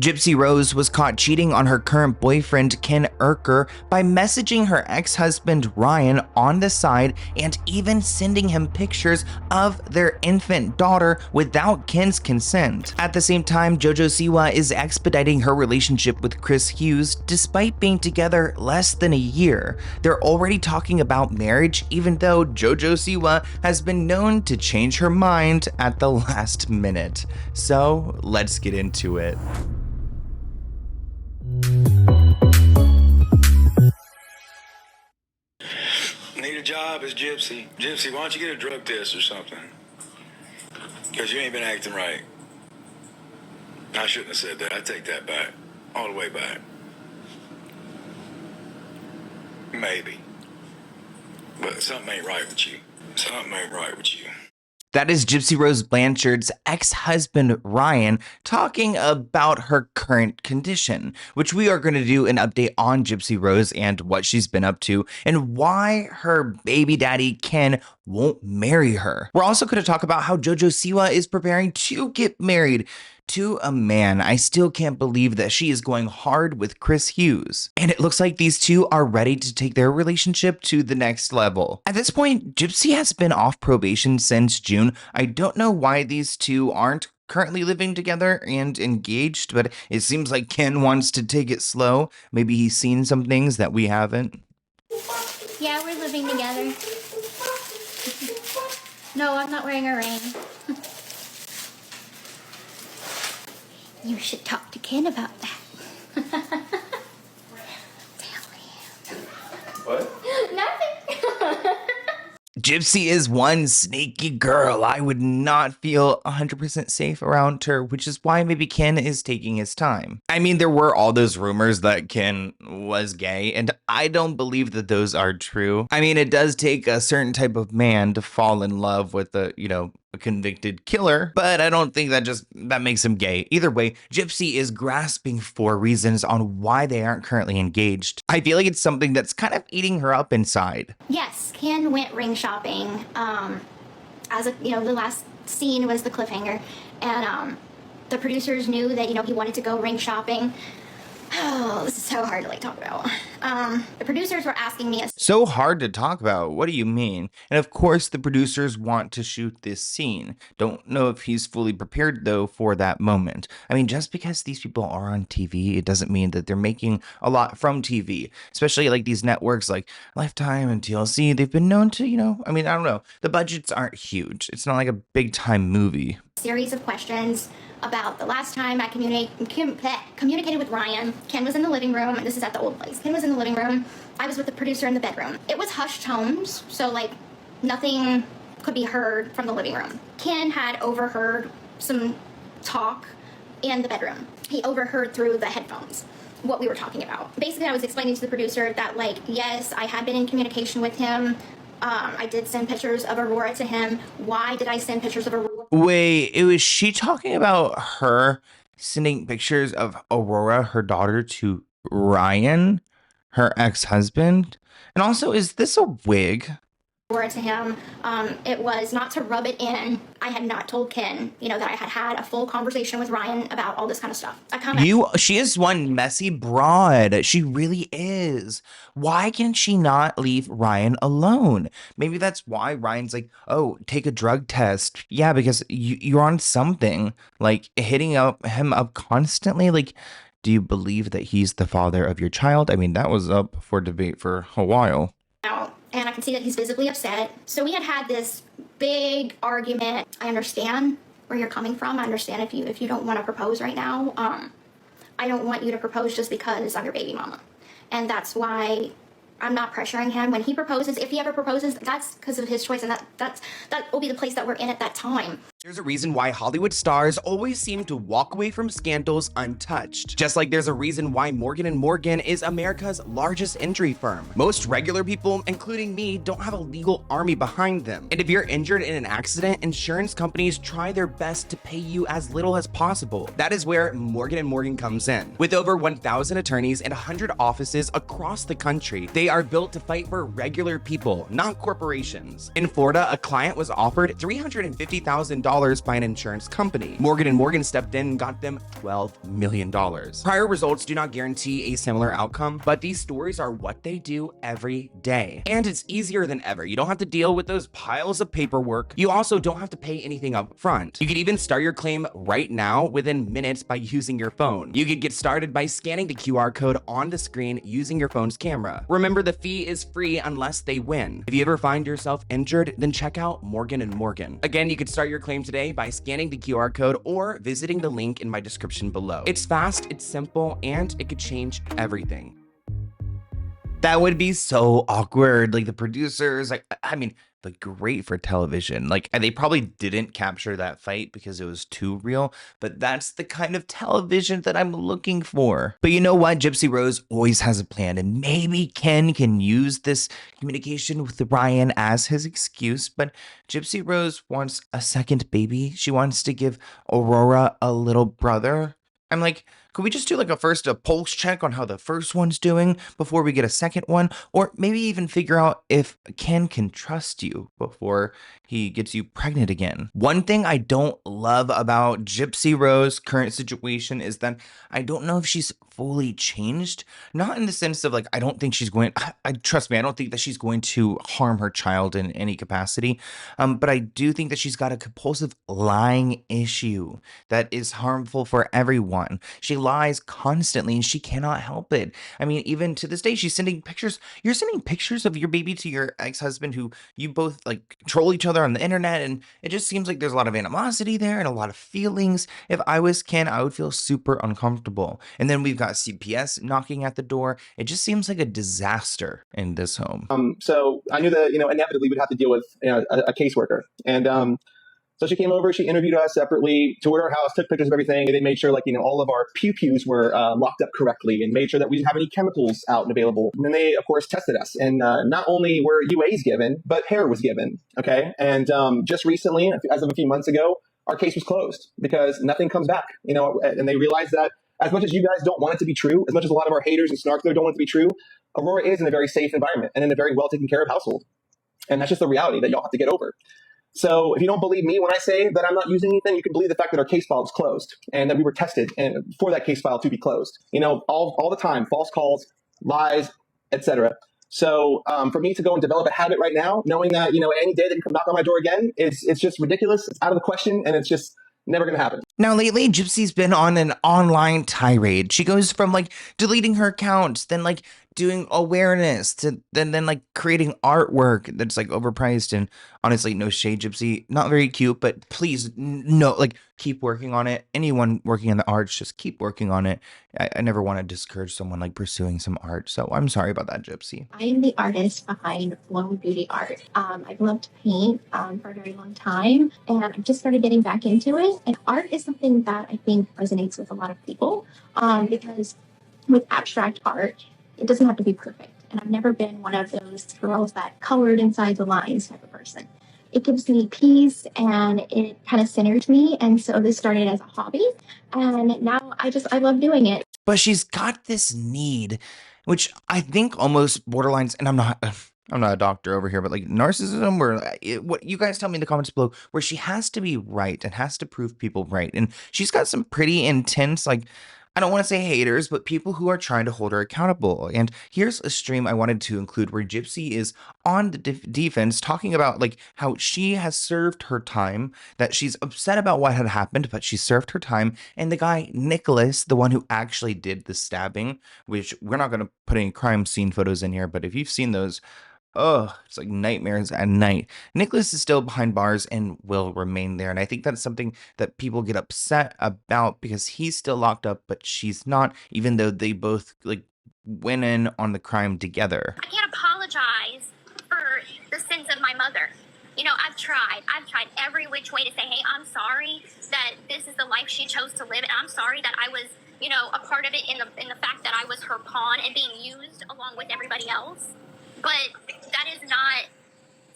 Gypsy Rose was caught cheating on her current boyfriend Ken Urker by messaging her ex-husband Ryan on the side and even sending him pictures of their infant daughter without Ken's consent. At the same time, JOJO Siwa is expediting her relationship with Chris Hughes despite being together less than a year. They're already talking about marriage, even though JOJO Siwa has been known to change her mind at the last minute. So let's get into it. Need a job as Gypsy. Gypsy, why don't you get a drug test or something? Because you ain't been acting right. I shouldn't have said that. I take that back. All the way back. Maybe. But something ain't right with you. Something ain't right with you. That is Gypsy Rose Blanchard's ex-husband Ryan talking about her current condition, which we are going to do an update on Gypsy Rose and what she's been up to and why her baby daddy Ken won't marry her. We're also going to talk about how JOJO Siwa is preparing to get married to a man. I still can't believe that she is going hard with Chris Hughes. And it looks like these two are ready to take their relationship to the next level. At this point, Gypsy has been off probation since June. I don't know why these two aren't currently living together and engaged, but it seems like Ken wants to take it slow. Maybe he's seen some things that we haven't. Yeah, we're living together. No, I'm not wearing a ring. You should talk to Ken about that. Tell him. What? Nothing. Gypsy is one sneaky girl. I would not feel 100% safe around her, which is why maybe Ken is taking his time. I mean, there were all those rumors that Ken was gay, and I don't believe that those are true. I mean, it does take a certain type of man to fall in love with a convicted killer, but I don't think that makes him gay. Either way, Gypsy is grasping for reasons on why they aren't currently engaged. I feel like it's something that's kind of eating her up inside. Yes, Ken went ring shopping. The last scene was the cliffhanger, and the producers knew that he wanted to go ring shopping. Oh, this is so hard to talk about. The producers were asking me. So hard to talk about. What do you mean? And of course, the producers want to shoot this scene. Don't know if he's fully prepared though for that moment. I mean, just because these people are on TV, it doesn't mean that they're making a lot from TV. Especially like these networks like Lifetime and TLC. They've been known to, I don't know. The budgets aren't huge. It's not like a big time movie. Series of questions about the last time I communicated with Ryan. Ken was in the living room. This is at the old place. Ken was in the living room. I was with the producer in the bedroom. It was hushed tones, so nothing could be heard from the living room. Ken had overheard some talk in the bedroom. He overheard through the headphones what we were talking about. Basically, I was explaining to the producer that yes, I had been in communication with him. I did send pictures of Aurora to him. Why did I send pictures of Aurora? Wait, was she talking about her sending pictures of Aurora, her daughter, to Ryan, her ex-husband? And also, is this a wig? To him, it was not to rub it in. I had not told Ken, that I had a full conversation with Ryan about all this kind of stuff. She is one messy broad. She really is. Why can she not leave Ryan alone? Maybe that's why Ryan's like, oh, take a drug test. Yeah, because you're on something, hitting him up constantly. Do you believe that he's the father of your child? I mean, that was up for debate for a while. And I can see that he's visibly upset. So we had this big argument. I understand where you're coming from. I understand if you don't want to propose right now. I don't want you to propose just because I'm your baby mama. And that's why I'm not pressuring him. When he proposes, if he ever proposes, that's because of his choice, and that will be the place that we're in at that time. There's a reason why Hollywood stars always seem to walk away from scandals untouched. Just like there's a reason why Morgan & Morgan is America's largest injury firm. Most regular people, including me, don't have a legal army behind them. And if you're injured in an accident, insurance companies try their best to pay you as little as possible. That is where Morgan & Morgan comes in. With over 1,000 attorneys and 100 offices across the country, they are built to fight for regular people, not corporations. In Florida, a client was offered $350,000 by an insurance company. Morgan & Morgan stepped in and got them $12 million. Prior results do not guarantee a similar outcome, but these stories are what they do every day. And it's easier than ever. You don't have to deal with those piles of paperwork. You also don't have to pay anything up front. You can even start your claim right now within minutes by using your phone. You could get started by scanning the QR code on the screen using your phone's camera. Remember, the fee is free unless they win. If you ever find yourself injured, then check out Morgan & Morgan. Again, you can start your claim today by scanning the QR code or visiting the link in my description below. It's fast, it's simple, and it could change everything. That would be so awkward. Like the producers, like, I mean, but great for television. Like they probably didn't capture that fight because it was too real, but that's the kind of television that I'm looking for. But you know what? Gypsy Rose always has a plan, and maybe Ken can use this communication with Ryan as his excuse, but Gypsy Rose wants a second baby. She wants to give Aurora a little brother. I'm like, could we just do like a pulse check on how the first one's doing before we get a second one? Or maybe even figure out if Ken can trust you before he gets you pregnant again. One thing I don't love about Gypsy Rose's current situation is that I don't know if she's fully changed. Not in the sense of like, I don't think she's going, trust me, I don't think that she's going to harm her child in any capacity. But I do think that she's got a compulsive lying issue that is harmful for everyone. She lies constantly and she cannot help it. I mean, even to this day, she's sending pictures. You're sending pictures of your baby to your ex-husband who you both like troll each other on the internet. And it just seems like there's a lot of animosity there and a lot of feelings. If I was Ken, I would feel super uncomfortable. And then we've got CPS knocking at the door. It just seems like a disaster in this home. So I knew that, inevitably we'd have to deal with a caseworker. And so she came over, she interviewed us separately, toured our house, took pictures of everything, and they made sure all of our pew-pews were locked up correctly and made sure that we didn't have any chemicals out and available. And then they, of course, tested us. And not only were UAs given, but hair was given, okay? And just recently, as of a few months ago, our case was closed because nothing comes back, and they realized that as much as you guys don't want it to be true, as much as a lot of our haters and snarks there don't want it to be true, Aurora is in a very safe environment and in a very well taken care of household. And that's just the reality that y'all have to get over. So if you don't believe me when I say that I'm not using anything, you can believe the fact that our case file is closed and that we were tested and for that case file to be closed. All the time, false calls, lies, etc. So for me to go and develop a habit right now, knowing that, any day they can come knock on my door again, it's just ridiculous. It's out of the question, and it's just never going to happen. Now, lately, Gypsy's been on an online tirade. She goes from like deleting her accounts, then like doing awareness to then like creating artwork that's like overpriced. And honestly, no shade, Gypsy, not very cute, but please, no, like keep working on it. Anyone working in the arts, just keep working on it. I never want to discourage someone like pursuing some art. So I'm sorry about that, Gypsy. I am the artist behind Flow Beauty Art. I've loved to paint for a very long time, and I've just started getting back into it. And art is something that I think resonates with a lot of people because with abstract art, it doesn't have to be perfect. And I've never been one of those girls that colored inside the lines type of person. It gives me peace and it kind of centers me. And so this started as a hobby. And now I love doing it. But she's got this need, which I think almost borderlines, and I'm not a doctor over here, but like narcissism, where what you guys tell me in the comments below, where she has to be right and has to prove people right. And she's got some pretty intense, like, I don't want to say haters, but people who are trying to hold her accountable. And here's a stream I wanted to include where Gypsy is on the defense talking about like how she has served her time, that she's upset about what had happened, but she served her time. And the guy, Nicholas, the one who actually did the stabbing, which we're not going to put any crime scene photos in here, but if you've seen those, oh, it's like nightmares at night. Nicholas is still behind bars and will remain there. And I think that's something that people get upset about because he's still locked up, but she's not, even though they both like went in on the crime together. I can't apologize for the sins of my mother. I've tried every which way to say, hey, I'm sorry that this is the life she chose to live. And I'm sorry that I was, a part of it in the fact that I was her pawn and being used along with everybody else. But that is not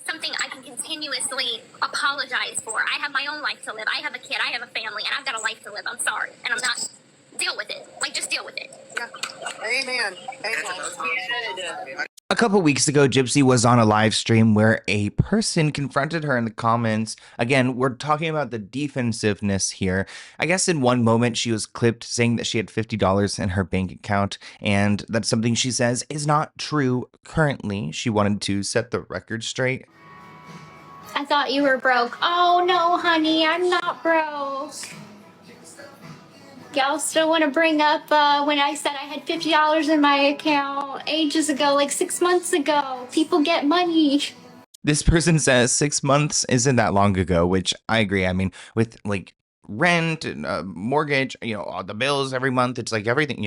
something I can continuously apologize for. I have my own life to live. I have a kid. I have a family. And I've got a life to live. I'm sorry. And I'm not. Deal with it. Like, just deal with it. Yeah. Amen. Amen. A couple weeks ago, Gypsy was on a live stream where a person confronted her in the comments. Again, we're talking about the defensiveness here. I guess in one moment she was clipped saying that she had $50 in her bank account, and that's something she says is not true currently. She wanted to set the record straight. I thought you were broke. Oh no, honey, I'm not broke. Y'all still want to bring up when I said I had $50 in my account ages ago, like 6 months ago. People get money. This person says 6 months isn't that long ago, which I agree. I mean, with like rent and mortgage, all the bills every month, it's like everything,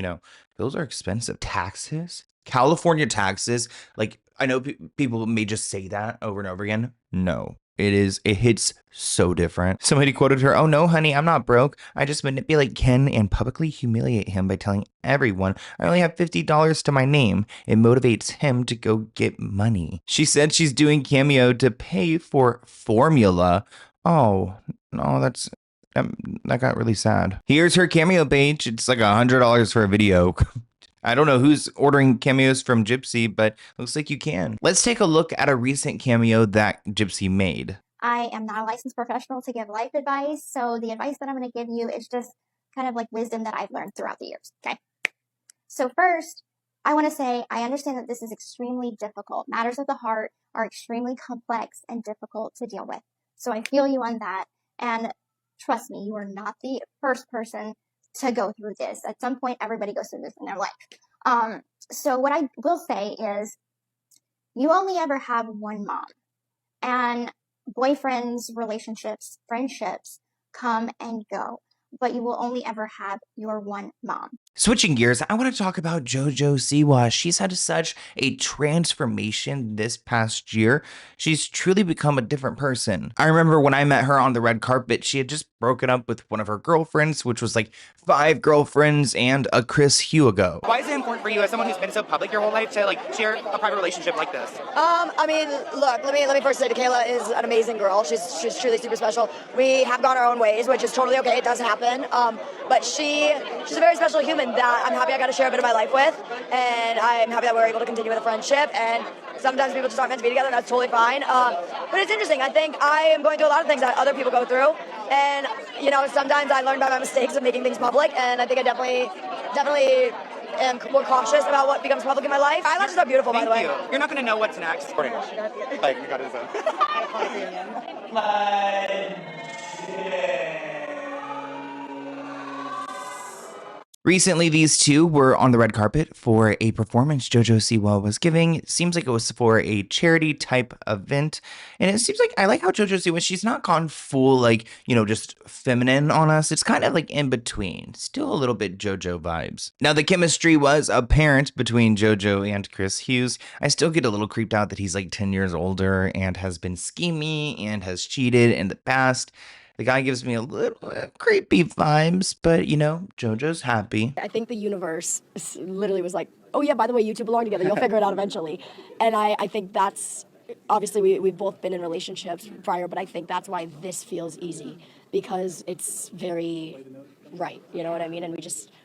bills are expensive. Taxes, California taxes. Like, I know people may just say that over and over again. No, it hits so different. Somebody quoted her, "Oh no, honey, I'm not broke. I just manipulate Ken and publicly humiliate him by telling everyone I only have $50 to my name. It motivates him to go get money." She said she's doing Cameo to pay for formula. Oh, no, that got really sad. Here's her Cameo page. It's like $100 for a video. I don't know who's ordering cameos from Gypsy, but looks like you can. Let's take a look at a recent cameo that Gypsy made. I am not a licensed professional to give life advice, so the advice that I'm going to give you is just kind of like wisdom that I've learned throughout the years, okay? So first, I want to say I understand that this is extremely difficult. Matters of the heart are extremely complex and difficult to deal with. So I feel you on that, and trust me, you are not the first person to go through this. At some point, everybody goes through this in their life. So what I will say is you only ever have one mom, and boyfriends, relationships, friendships come and go, but you will only ever have your one mom. Switching gears, I want to talk about JOJO Siwa. She's had such a transformation this past year. She's truly become a different person. I remember when I met her on the red carpet, she had just broken up with one of her girlfriends, which was like 5 girlfriends and a Chris Hugo. Why is it important for you as someone who's been so public your whole life to like share a private relationship like this? I mean, look, let me first say Kayla is an amazing girl. She's truly super special. We have gone our own ways, which is totally okay. It does happen. But she's a very special human that I'm happy I got to share a bit of my life with, and I'm happy that we're able to continue with a friendship. And sometimes people just aren't meant to be together, and that's totally fine. But it's interesting. I think I am going through a lot of things that other people go through, and sometimes I learn by my mistakes of making things public, and I think I definitely am more cautious about what becomes public in my life. Eyelashes are beautiful, by the way. You're not going to know what's next. Like, we got his Recently, these two were on the red carpet for a performance JOJO Siwa was giving. It seems like it was for a charity type event. And it seems like I like how JOJO Siwa, she's not gone full, just feminine on us. It's kind of like in between. Still a little bit JOJO vibes. Now, the chemistry was apparent between JOJO and Chris Hughes. I still get a little creeped out that he's like 10 years older and has been schemy and has cheated in the past. The guy gives me a little creepy vibes, but, JoJo's happy. I think the universe literally was like, oh yeah, by the way, you two belong together. You'll figure it out eventually. And I think that's, obviously we've both been in relationships prior, but I think that's why this feels easy, because it's very right, you know what I mean? And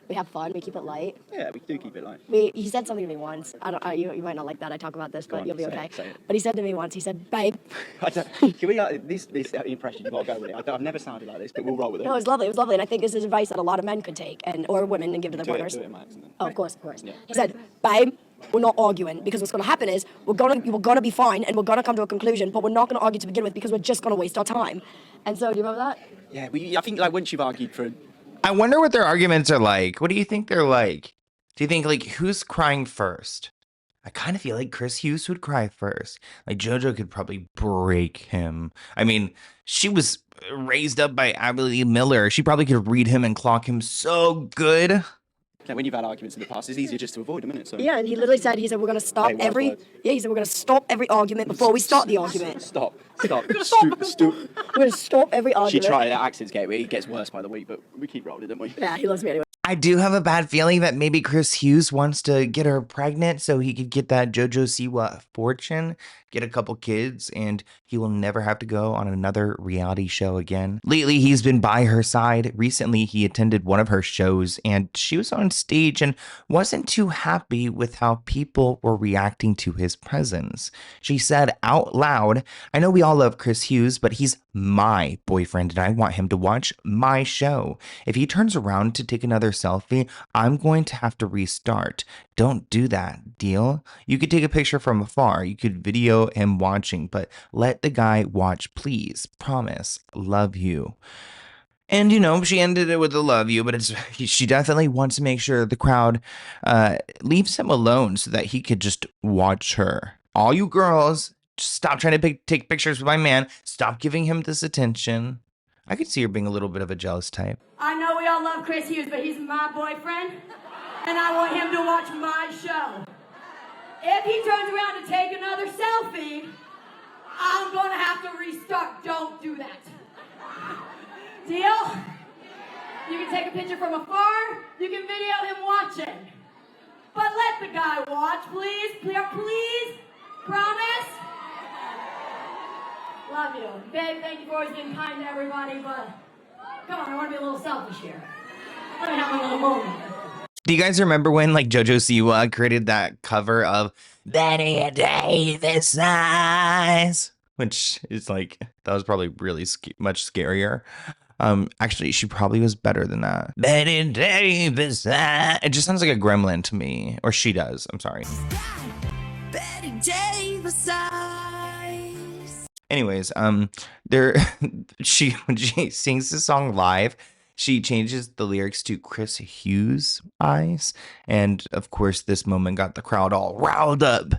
we have fun, we keep it light. Yeah, we do keep it light. He said something to me once. You might not like that I talk about this, but you'll be okay. But he said to me once, he said, babe. Can we, this impression, you've got to go with it. I've never sounded like this, but we'll roll with it. No, it was lovely, and I think this is advice that a lot of men could take, or women, and give to their partners. Do it, Max, and then. Oh, of course. Yeah. He said, babe, we're not arguing, because what's going to happen is we're gonna be fine, and we're going to come to a conclusion, but we're not going to argue to begin with, because we're just going to waste our time. And so, do you remember that? Yeah, I think once you've argued for... I wonder what their arguments are like. What do you think they're like? Do you think, who's crying first? I kind of feel like Chris Hughes would cry first. Like, JoJo could probably break him. I mean, she was raised up by Abby Miller. She probably could read him and clock him so good. Like, when you've had arguments in the past, it's easier just to avoid them, isn't it? So... Yeah, and he literally said, we're going to stop we're going to stop every argument before we start the argument. Stop. We're going to stop every argument. She tried, that accent's it gets worse by the week, but we keep rolling, don't we? Yeah, he loves me anyway. I do have a bad feeling that maybe Chris Hughes wants to get her pregnant so he could get that JoJo Siwa fortune, get a couple kids, and he will never have to go on another reality show again. Lately, he's been by her side. Recently, he attended one of her shows, and she was on stage and wasn't too happy with how people were reacting to his presence. She said out loud, "I know we all love Chris Hughes, but he's my boyfriend and I want him to watch my show. If he turns around to take another selfie, I'm going to have to restart. Don't do that, deal? You could take a picture from afar, you could video him watching, but let the guy watch, please. Promise. Love you." And, she ended it with a love you, but she definitely wants to make sure the crowd leaves him alone so that he could just watch her. All you girls, just stop trying to take pictures with my man. Stop giving him this attention. I could see her being a little bit of a jealous type. I know we all love Chris Hughes, but he's my boyfriend, and I want him to watch my show. If he turns around to take another selfie, I'm gonna have to restart. Don't do that. Deal? You can take a picture from afar, you can video him watching. But let the guy watch, please. Please. Promise? Love you. Babe, thank you for always being kind to everybody, but come on, I want to be a little selfish here. Let me have my little moment. Do you guys remember when JOJO Siwa created that cover of Betty Davis Eyes? Which is that was probably really much scarier. Actually, she probably was better than that. Betty Davis Eyes. It just sounds like a gremlin to me. Or she does. I'm sorry. Betty Davis Eyes. Anyways, when she sings the song live, she changes the lyrics to Chris Hughes Eyes. And of course, this moment got the crowd all riled up.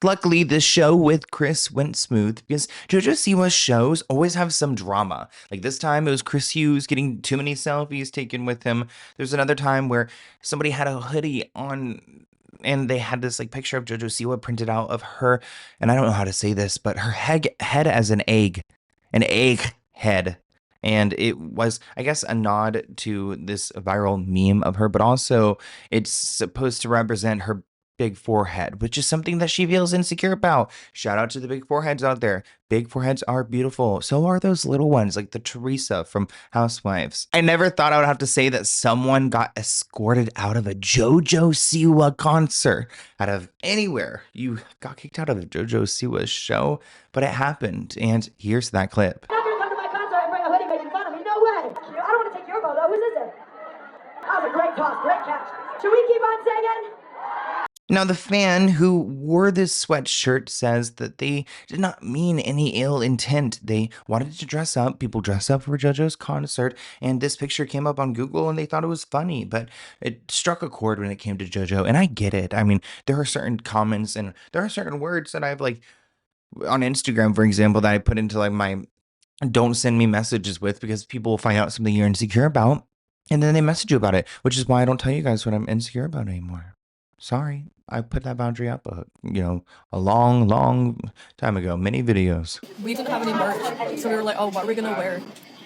Luckily, this show with Chris went smooth because JoJo Siwa's shows always have some drama. Like this time, it was Chris Hughes getting too many selfies taken with him. There's another time where somebody had a hoodie on and they had this picture of JoJo Siwa printed out of her, and I don't know how to say this, but her head as an egg head. And it was, I guess, a nod to this viral meme of her, but also it's supposed to represent her big forehead, which is something that she feels insecure about. Shout out to the big foreheads out there. Big foreheads are beautiful. So are those little ones like the Teresa from Housewives. I never thought I would have to say that someone got escorted out of a JoJo Siwa concert. Out of anywhere. You got kicked out of a JoJo Siwa show, but it happened. And here's that clip. You're not gonna come to my concert and bring a hoodie making fun of me. No way. I don't want to take your photo. Whose is it? That was a great toss. Great catch. Should we keep on singing? Now, the fan who wore this sweatshirt says that they did not mean any ill intent. They wanted to dress up. People dress up for JoJo's concert, and this picture came up on Google, and they thought it was funny, but it struck a chord when it came to JoJo, and I get it. I mean, there are certain comments, and there are certain words that I've, on Instagram, for example, that I put into, my don't send me messages with because people will find out something you're insecure about, and then they message you about it, which is why I don't tell you guys what I'm insecure about anymore. Sorry, I put that boundary up, a long, long time ago, many videos. We didn't have any merch, so we were like, oh, what are we gonna wear?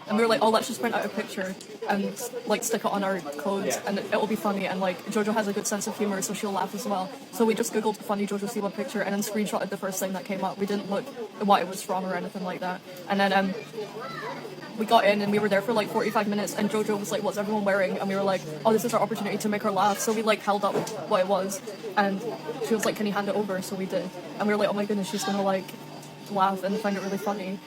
And we were like, oh, let's just print out a picture and stick it on our clothes, and it'll be funny. And JoJo has a good sense of humor, so she'll laugh as well. So we just googled funny JoJo Siwa picture and then screenshotted the first thing that came up. We didn't look at what it was from or anything like that. And then we got in and we were there for 45 minutes, and JoJo was like, what's everyone wearing? And we were like, oh, this is our opportunity to make her laugh. So we held up what it was, and she was like, can you hand it over? So we did. And we were like, oh my goodness, she's gonna laugh and find it really funny.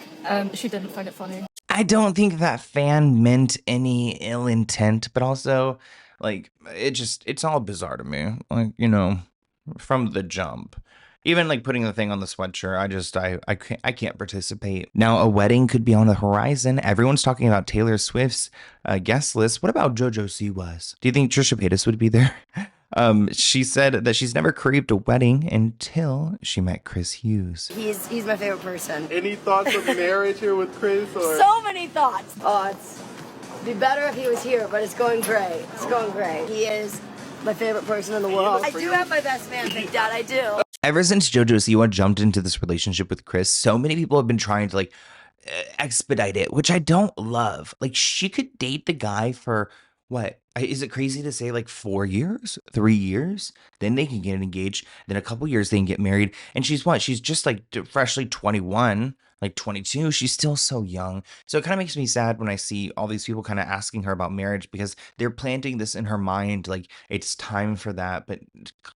She didn't find it funny. I don't think that fan meant any ill intent, but also, it's all bizarre to me. From the jump. Even putting the thing on the sweatshirt, I can't participate. Now, a wedding could be on the horizon. Everyone's talking about Taylor Swift's guest list. What about JoJo Siwa's? Do you think Trisha Paytas would be there? She said that she's never craved a wedding until she met Chris Hughes. He's my favorite person. Any thoughts of marriage here with Chris? Or? So many thoughts. Oh, it'd be better if he was here, but it's going great. It's going great. He is my favorite person in the world. I do have my best man, Big Dad. I do. Ever since JoJo Siwa jumped into this relationship with Chris, so many people have been trying to like expedite it, which I don't love. Like, she could date the guy for what? Is it crazy to say like 4 years, 3 years? Then they can get engaged. Then a couple years they can get married. And she's what? She's just like freshly 21, like 22. She's still so young. So it kind of makes me sad when I see all these people kind of asking her about marriage because they're planting this in her mind like it's time for that. But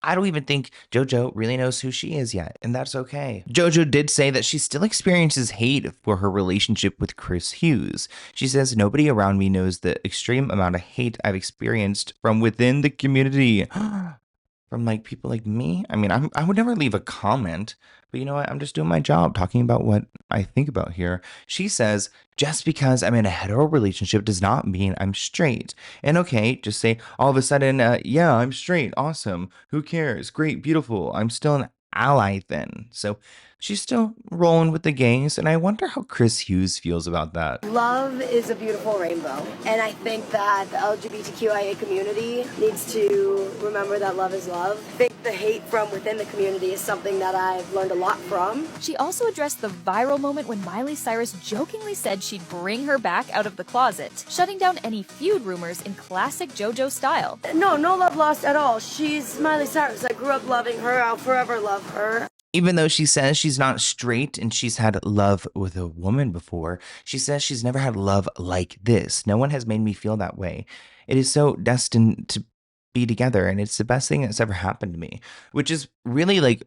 I don't even think JoJo really knows who she is yet. And that's okay. JoJo did say that she still experiences hate for her relationship with Chris Hughes. She says, nobody around me knows the extreme amount of hate I've experienced from within the community. From like people like me. I mean, I would never leave a comment, but you know what? I'm just doing my job talking about what I think about here. She says, just because I'm in a hetero relationship does not mean I'm straight. And okay, just say all of a sudden, yeah, I'm straight. Awesome. Who cares? Great, beautiful. I'm still an ally then. So she's still rolling with the gays, and I wonder how Chris Hughes feels about that. Love is a beautiful rainbow, and I think that the LGBTQIA community needs to remember that love is love. I think the hate from within the community is something that I've learned a lot from. She also addressed the viral moment when Miley Cyrus jokingly said she'd bring her back out of the closet, shutting down any feud rumors in classic JoJo style. No love lost at all. She's Miley Cyrus. I grew up loving her. I'll forever love her. Even though she says she's not straight and she's had love with a woman before, she says she's never had love like this. No one has made me feel that way. It is so destined to be together, and it's the best thing that's ever happened to me, which is really like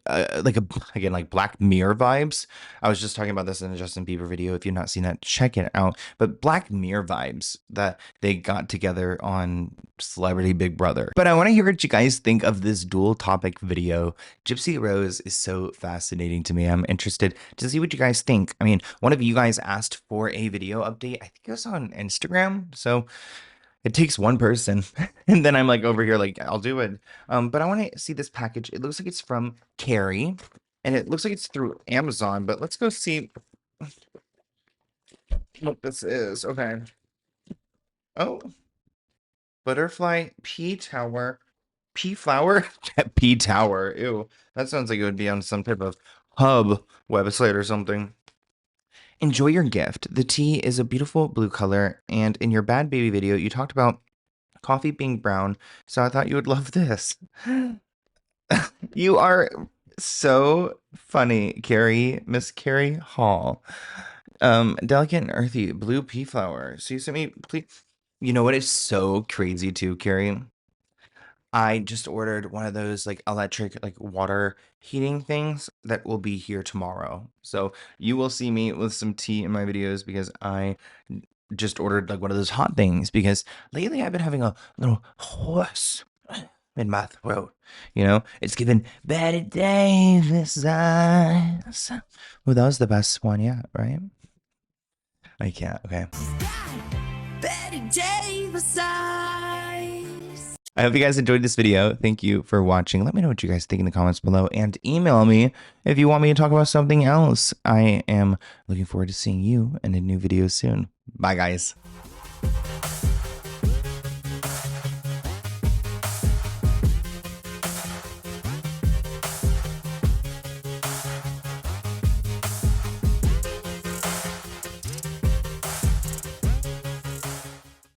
Black Mirror vibes. I was just talking about this in a Justin Bieber video. If you've not seen that, check it out. But Black Mirror vibes that they got together on Celebrity Big Brother. But I want to hear what you guys think of this dual topic video. Gypsy Rose is so fascinating to me. I'm interested to see what you guys think. I mean, one of you guys asked for a video update. I think it was on Instagram. So it takes one person, and then I'm like over here like, I'll do it. But I want to see this package. It looks like it's from Carrie, and it looks like it's through Amazon, but let's go see what this is. Okay. Oh, butterfly pea tower. Pea flower? Pea tower. Ew. That sounds like it would be on some type of hub website or something. Enjoy your gift. The tea is a beautiful blue color, and in your Bad Baby video, you talked about coffee being brown, so I thought you would love this. You are so funny, Carrie, Miss Carrie Hall. Delicate and earthy blue pea flower. So you sent me, please. You know what is so crazy too, Carrie? I just ordered one of those like electric like water heating things that will be here tomorrow. So you will see me with some tea in my videos because I just ordered like one of those hot things because lately I've been having a little hoarse in my throat. You know, it's given Betty Davis eyes. Well, that was the best one yet, right? I can't. Okay. Betty Davis eyes. I hope you guys enjoyed this video. Thank you for watching. Let me know what you guys think in the comments below, and email me if you want me to talk about something else. I am looking forward to seeing you in a new video soon. Bye, guys.